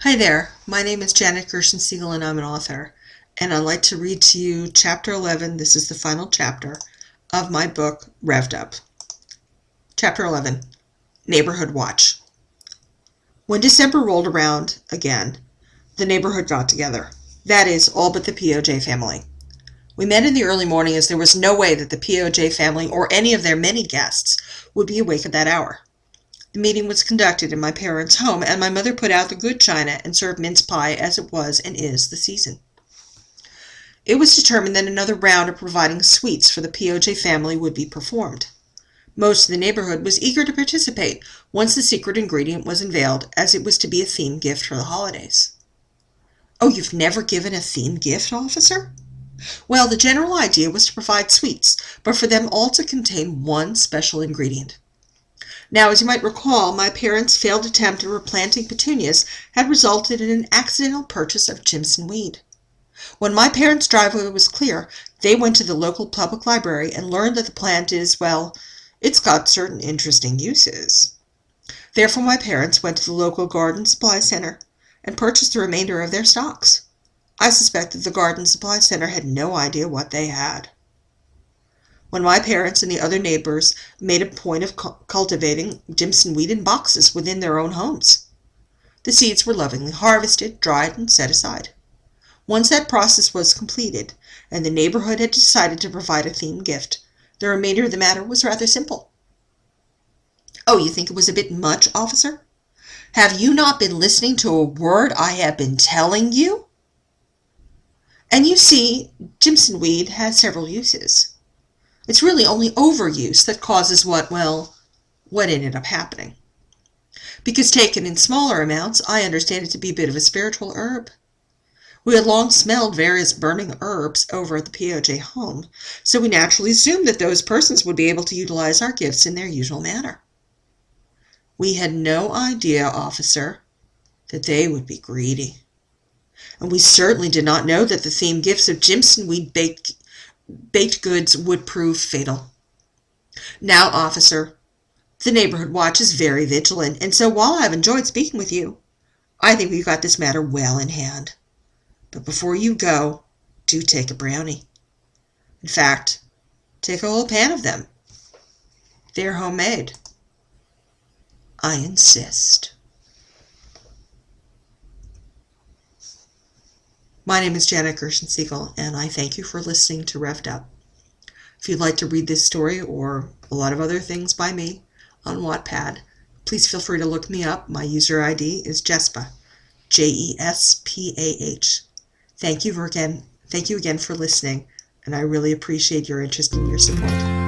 Hi there, my name is Janet Gershen-Siegel and I'm an author, and I'd like to read to you Chapter 11, this is the final chapter, of my book, Revved Up. Chapter 11, Neighborhood Watch. When December rolled around again, the neighborhood got together. That is, all but the POJ family. We met in the early morning as there was no way that the POJ family or any of their many guests would be awake at that hour. The meeting was conducted in my parents' home, and my mother put out the good china and served mince pie as it was and is the season. It was determined that another round of providing sweets for the POJ family would be performed. Most of the neighborhood was eager to participate once the secret ingredient was unveiled, as it was to be a theme gift for the holidays. Oh, you've never given a theme gift, officer? Well, the general idea was to provide sweets, but for them all to contain one special ingredient. Now, as you might recall, my parents' failed attempt at replanting petunias had resulted in an accidental purchase of Jimson weed. When my parents' driveway was clear, they went to the local public library and learned that the plant is, well, it's got certain interesting uses. Therefore, my parents went to the local garden supply center and purchased the remainder of their stocks. I suspect that the garden supply center had no idea what they had. When my parents and the other neighbors made a point of cultivating Jimson weed in boxes within their own homes. The seeds were lovingly harvested, dried, and set aside. Once that process was completed, and the neighborhood had decided to provide a theme gift, the remainder of the matter was rather simple. Oh, you think it was a bit much, officer? Have you not been listening to a word I have been telling you? And you see, Jimson weed has several uses. It's really only overuse that causes what ended up happening. Because taken in smaller amounts, I understand it to be a bit of a spiritual herb. We had long smelled various burning herbs over at the POJ home, so we naturally assumed that those persons would be able to utilize our gifts in their usual manner. We had no idea, officer, that they would be greedy. And we certainly did not know that the theme gifts of Jimson weed baked goods would prove fatal. Now, officer, the neighborhood watch is very vigilant, and so while I've enjoyed speaking with you, I think we've got this matter well in hand. But before you go, do take a brownie. In fact, take a whole pan of them. They're homemade. I insist. My name is Janet Gershen-Siegel, and I thank you for listening to Revved Up. If you'd like to read this story or a lot of other things by me on Wattpad, please feel free to look me up. My user ID is Jespah, Jespah. Thank you again for listening, and I really appreciate your interest and your support.